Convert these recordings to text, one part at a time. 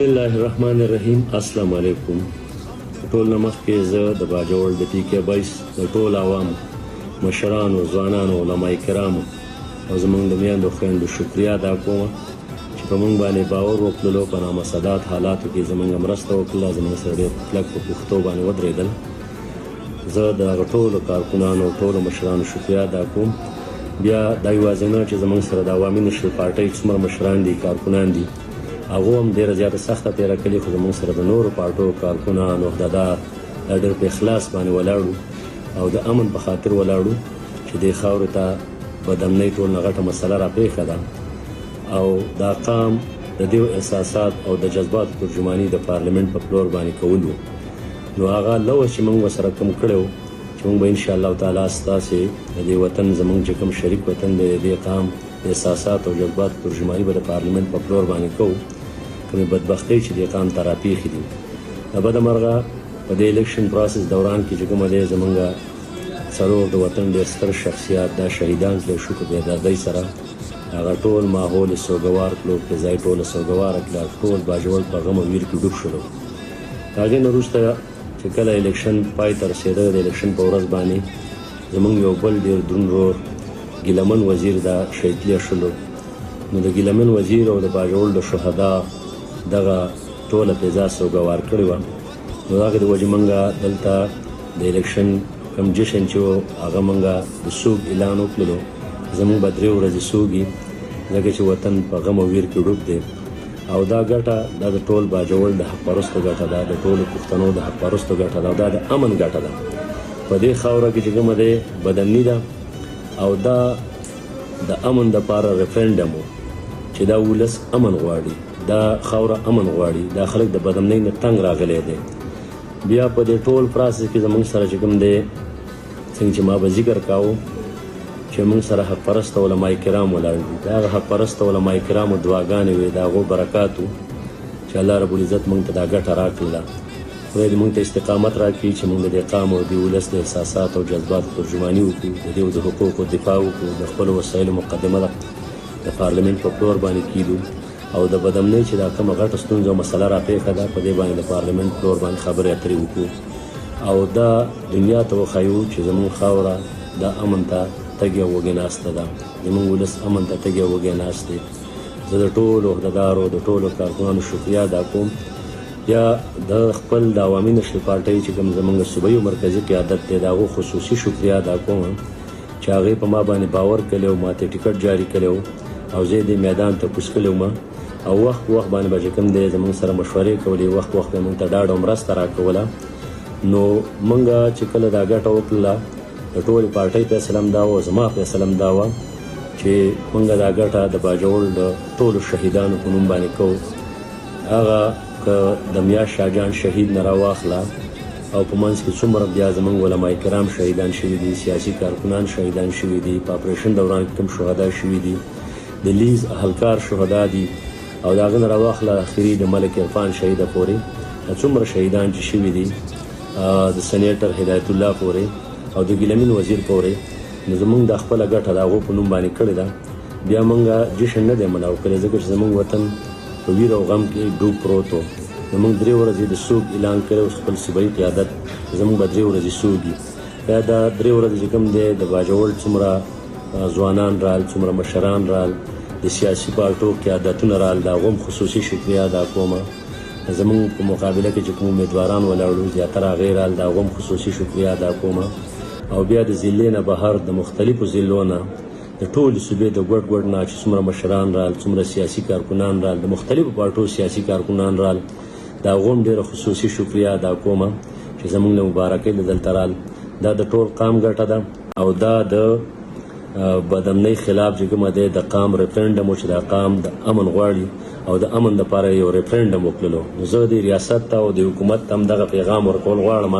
بسم الله الرحمن الرحیم. السلام علیکم. ټول نمخ کې زه د باجوړ د پی کې 22 د ټول عوام مشرانو ځوانانو علماء کرامو او زمونږ د میندو خویندو شکریا ادا کوم چې په موږ باندې باور وکړلو، په نامسداد حالاتو کې زمونږ مرسته وکړله، زمونږ سره ډېر کلک په پښتو باندې ودرېدل. زه د هغه ټولو کارکنانو او ټولو مشرانو شکریا ادا کوم. بیا دا یوازې نه چې زمونږ سره د عوامي نشرل پارټۍ څومره مشران دي، کارکنان دي، هغه هم ډېره زیاته سخته تېره کړې، خو زموږ سره د نورو پارټو کارکنان عهدهدار دا ډېر په اخلاص باندې ولاړو او د امن په خاطر ولاړو چې دې خاورې ته بدامنۍ ټول نه غټه مسله راپېښه ده او دا قام د دې احساسات او د جذباتو ترجماني د پارلمنت په فلور باندې کول وو. نو هغه لوز چې موږ ورسره کوم کړی و چې موږ به انشاءالله تعالی ستاسې د دې وطن زموږ چې کوم شریک وطن دی، د دې قام د احساسات او جذباتو ترجماني به د پارلمنت په فلور باندې کوو. کومې بدبختۍ چې دې قام ته راپېښې دي، د بده مرغه په دې الیکشن پروسس دوران کې چې کومه دی زموږ څلور د وطن ډېر ستر شخصیات دا شهیدان کړی شو په بېدادۍ سره. هغه ټول ماحول یې سوګوار کړلو، فضا یې ټوله سوګواره کړه، ټول باجوړ په غم او ویر کې ډوب شولو. د هغې نه وروسته چې کله الیکشن پای ته رسېده، د الیکشن په ورځ باندې زموږ یو بل ډېر دروند ورور ګیلمن وزیر دا شهید تللی شولو. نو د ګیلمن وزیر او د باجوړ د شهدا دغه ټوله فضا سوګوار کړې وه. نو د هغې د وجې موږ دلته د الیکشن کوم جشن چې و هغه موږ د سوګ اعلان وکړلو. زموږ به 3 ورځې سوګي، ځکه چې وطن په غم او ویر کې ډوب دی او دا ګټه دا د ټول باجوړ د حق پرستو ګټه ده، د ټولو پښتنو د حق پرستو ګټه ده او دا د امن ګټه ده. په دې خاوره کې چې کومه دی بدني ده او دا د امن دپاره ریفرنډم و چې دا ولس امن غواړي، دا خاوره امن غواړي، دا خلک د بدامنۍ نه تنګ راغلی دی. بیا په دې ټول پروسس کې زموږ سره چې کوم دی څنګه چې ما به ذکر کاوه چې موږ سره حق پرسته علماء کرام ولاړ دي. د هغه حق پرسته علماء کرامو دعاګانې وې، د هغو برکاتو چې الله رب العزت موږ ته دا ګټه راکړله. خدای دې موږ ته استقامت راکړي چې موږ د دې قام او د ولس د احساساتو او جذباتو ترجماني وکړو، د دې د حقوقو دفاع وکړو، د خپلو وسایلو مقدمه ده د پارلمنت په فلور باندې کیدو او د بدامنۍ چې دا کومه غټه ستونزه او مسله راپېښه ده په دې باندې د پارلمنت فلور باندې خبرې اترې وکړو او دا دنیا ته وښایو چې زموږ خاوره دا امن ته تږې او وږې ناسته ده، زموږ ولس امن ته تږې او وږې ناست دی. زه د ټولو عهدهدارو د ټولو کارکنانو شکریا ادا کوم. یا د خپل د عوامي نشرل پارټۍ چې کوم زموږ صوبایي او مرکزي قیادت دی د هغو خصوصي شکریا ادا کوم چې هغې په ما باندې باور کړی او ما ته ټکټ جاري کړی او زه دې میدان ته کوز کړی وم او وخت په وخت باندې به چې کوم دی زموږ سره مشورې کولې، وخت په وخت به موږ ته ډاډ او مرسته راکوله. نو موږ چې کله دا ګټه وکړله د ټولې پارټۍ فیصله هم دا وه، زما فیصله هم دا وه چې موږ دا ګټه د باجوړ د ټولو شهیدانو په نوم باندې کوو. هغه که د میا شاهجان شهید نه راواخله او په منځ کې څومره بیا زموږ علماء کرام شهیدان شوي دي، سیاسي کارکنان شهیدان شوي دي، په اپریشن دوران کې کوم شهدا شوي دي، د لیز اهلکار شهدا دي او د هغه نه راواخله اخري د ملک عرفان شهیده پورې څومره شهیدان چې شوي دي، د سینیټر هدایت الله پورې او د ګیلمین وزیر پورې. نو زموږ د خپله ګټه د هغو په نوم باندې کړې ده. بیا موږ جشن نه دی مناو کړی ځکه چې زموږ وطن په ویر او غم کې ډوب پروت و. نو موږ 3 ورځې د سوګ اعلان کړی او خپل صوبایي قیادت زموږ به 3 ورځې سوګي. بیا دا 3 ورځې چې کوم دی د باجوړ څومره ځوانان رال، څومره مشران رال، د سیاسي پارټو قیادتونه رال، د هغو هم خصوصي شکریا ادا کومه. زموږ په مقابله کې چې کوم امیدواران ولاړو زیاتره هغې رال، د هغو هم خصوصي شکریا ادا کومه. او بیا د ضلعې نه بهر د مختلفو ضلعو نه د ټولې صوبې د ګوټ ګوټ نه چې څومره مشران رال، څومره سیاسي کارکنان رال، د مختلفو پارټو سیاسي کارکنان رال، د هغو هم ډېره خصوصي شکریا ادا کومه چې زموږ نه مبارکۍ له دلته رال. دا د ټول قام ګټه ده او دا د بدامنۍ خلاف چې کومه دی د قام ریفرنډم و چې دا قام د امن غواړي او د امن دپاره یو ریفرنډم وکړلو. نو زه د ریاست ته او د حکومت ته هم دغه پیغام ورکول غواړم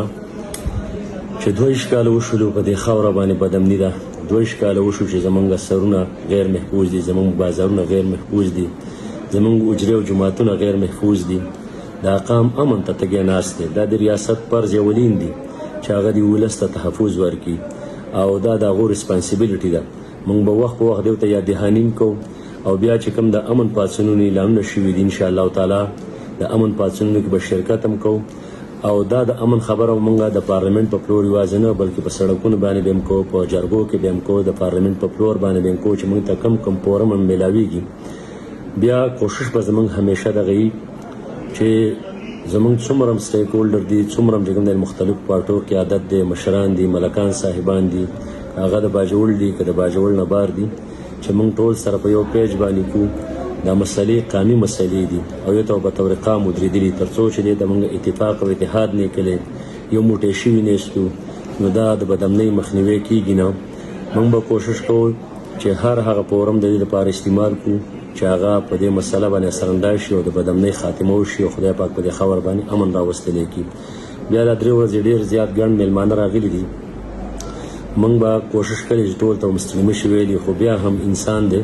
چې 22 کاله وشولو په دې خاوره باندې بدامني ده، 22 کاله وشو چې زموږ سرونه غیر محفوظ دي، زموږ بازارونه غیر محفوظ دي، زموږ اجرې او جوماتونه غیر محفوظ دي. دا قام امن ته تږی ناست دی. دا د ریاست فرض یولین دي چې هغه د ولس ته تحفظ ورکړي او دا د هغو ریسپانسیبلیټي ده. موږ به وخت په وخت دې ته یا دهانین کوو او بیا چې کوم د امن پاڅونونو اعلانونه شوي دي انشاءالله تعالی د امن پاڅونونو کې به شرکت هم کوو او دا د امن خبره مونږه د پارلیمنت په فلور یوازې نه بلکې په سړکونو باندې به هم کوو، په جرګو کې به هم کوو، د پارلیمنت په فلور باندې به هم کوو چې مونږ ته کم فورم هم میلاویږي. بیا کوشش به زمونږ همیشه دغه وي چې زمونږ څومره هم سټیک هولډر دي، څومره هم چې کوم دی مختلفو پارټو کې عادت دی، مشران دي، ملکان صاحبان دي، هغه د باجوړ دي که د باجوړ نه بار دي، چې مونږ ټول سره په یو پیج باندې کوو. دا مسلې قانوني مسلې دي او یو ته به طور قام ودرېدلي تر څو چې دی د مونږ اتفاق او اتحاد نه کړی، یو موټی شوي نیستو، نو دا د بدامنۍ مخنیوی کېږي نه. مونږ به کوشش کوو چې هر هغه فورم د دې لپاره استعمال کړو چې هغه په دې مسله باندې اثرانداز شي او د بدامنۍ خاتمه وشي او خدای پاک په دې خبر باندې امن راوستلی کړي. بیا دا 3 ورځې ډېر زیات ګڼ میلمانه راغلي دي. مونږ به کوشش کړی چې ټول ته مستړي مشي ویلي، خو بیا هم انسان دی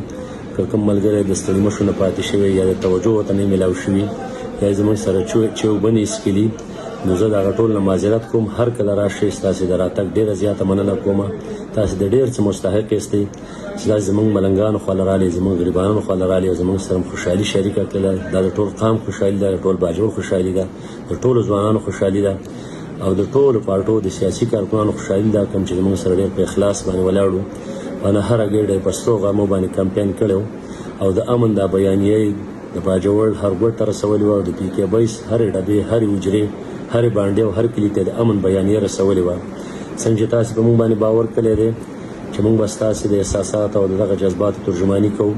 که کوم ملګری د ستړي مشو نه پاتې شوی یا د توجه ورته نه میلاو شوي یا زموږ سره چوبنې ایسکلي، نو زه د هغه ټول نه معذرت کوم. هر کله راشئ، ستاسې د راتګ ډېره زیاته مننه کومه. تاسې د ډېر څه مستحق یاستئ چې داسې زموږ ملنګانو خواله رالئ، زموږ غریبانو خواله رالئ او زموږ سره خوشحالي شریکه کړله. دا د ټول قام خوشحالي ده، د ټول باجوړ خوشحالي ده، د ټولو ځوانانو خوشحالي ده او د ټولو پارټو د سیاسي کارکونانو خوشحالي ده، کوم چې زموږ سره ډېر په اخلاص باندې ولاړو او نه هره ګېډه په سرو غمو باندې کمپین کړی او د امن دا بیانیې د باجوړ هر ګوټ ته رسولې وه او د پي کې بایس هرې ډبې، هرې حجرې، هرې بانډې او هر کلي ته د امن بیانیې رسولې وه. څنګه چې تاسې په موږ باندې باور کړی دی چې موږ به ستاسې د احساسات او دغه جذباتو ترجماني کوو.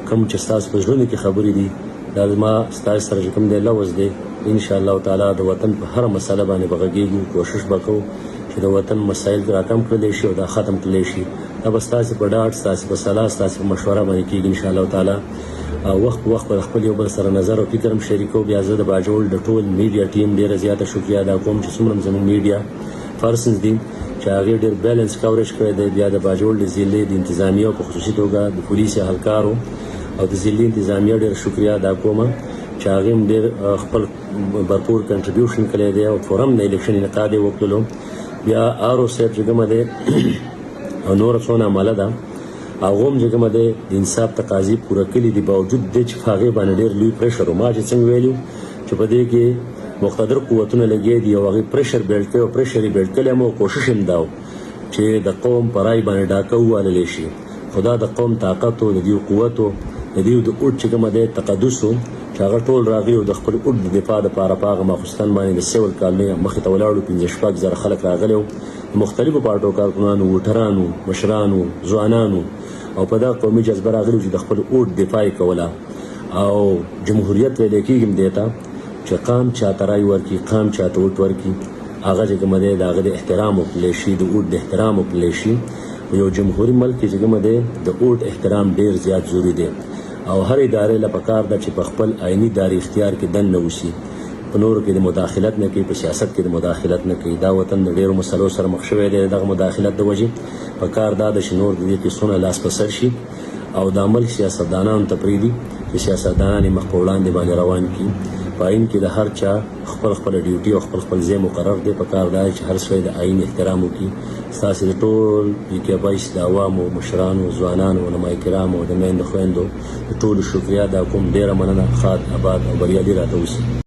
کوم چې ستاسو په زړونو کې خبرې دي دا زما ستاسو سره چې کوم دی لوز دی، انشاءالله تعالی د وطن په هره مسله باندې به غږېږو، کوشش به کوو چې د وطن مسایل راکم کړلی شي او دا ختم کړلی شي. دا به ستاسې په ډاډ، ستاسې په صلاح، ستاسې په مشوره باندې کېږي انشاءالله تعالی. وخت په وخت به خپل یو بل سره نظر او فکر هم شریکو. بیا زه د باجوړ د ټول میډیا ټیم ډېره زیاته شکریه ادا کوم چې څومره زموږ میډیا پرسنز دي چې هغې ډېر بیلنس کورج کړی دی. بیا د باجوړ د ضلعې د انتظامیه او په خصوصي توګه د پولیس اهلکارو او د ضلعې انتظامیه ډېره شکریه ادا کوم چې هغې هم ډېر خپل برپور کنټریبیوشن کړی دی او فورم د الیکشن انعقاد یې وکړلو. بیا آرو صاحب چې کومه دی او نور څونه عمله ده هغه هم چې کومه دی د انصاف تقاضي پوره کړي دي، باوجود دی چې په هغې باندې ډېر لوی پریشر و. ما چې څنګه ویلي چې په دې کې مقتدر قوتونه لګیا دي او هغې پریشر بیلډ کوي او پریشر یې بیلډ کړی هم او کوشش هم دا و چې د قوم په رای باندې ډاکه وواللی شي. خو دا د قوم طاقت و، د دې قوت و، د دې د اوټ چې کومه دی تقدس و چې هغه ټول راغلي او د خپل اوټ د دفاع دپاره په هغه ماخوستن باندې د سیول کالونۍ مخې ته ولاړو. 5-6 زره خلک راغلي وو، مختلفو پارټو کارکنانو، ووټرانو، مشرانو، ځوانانو او په دغه قومي جذبه راغلي چې د خپل اوټ دفاع یې کوله. او جمهوریت ویلی کېږي دې ته چې قام چاته رای ورکړي، قام چاته اوټ ورکړي، هغه چې کومه دی د هغه د احترام وکړلی شي، د اوټ د احترام وکړلی شي. په یو جمهوري ملک کې چې کومه دی د اوټ احترام ډېر زیات ضروري دی او هر ادارې له پکار ده چې په خپل عیني داري اختیار کې دننه وشي، په نورو کې د مداخلت نه کوي، په سیاست کې د مداخلت نه کوي. دا وطن د ډېرو مسلو سره مخ شوی دی دغه مداخلت د وجې. په کار دا ده چې نور د دې پیسونه لاس په سر شي او د عمل سیاستدانانو ته پرېږدي چې سیاستدانان یې مخ په وړاندې باندې روان کړي. په آئین کې د هر چا خپل خپله ډیوټي او خپل خپل ځای مقرر دی. په کار دا چې هر سړی د آئین احترام وکړي. ستاسې د ټول پي کې بایس د عوامو، مشرانو، ځوانانو، علمای کرامو او د میندو خویندو د ټولو شکریه ادا کوم. ډېره مننه. ښاد، اباد او بریالي راته اوسي.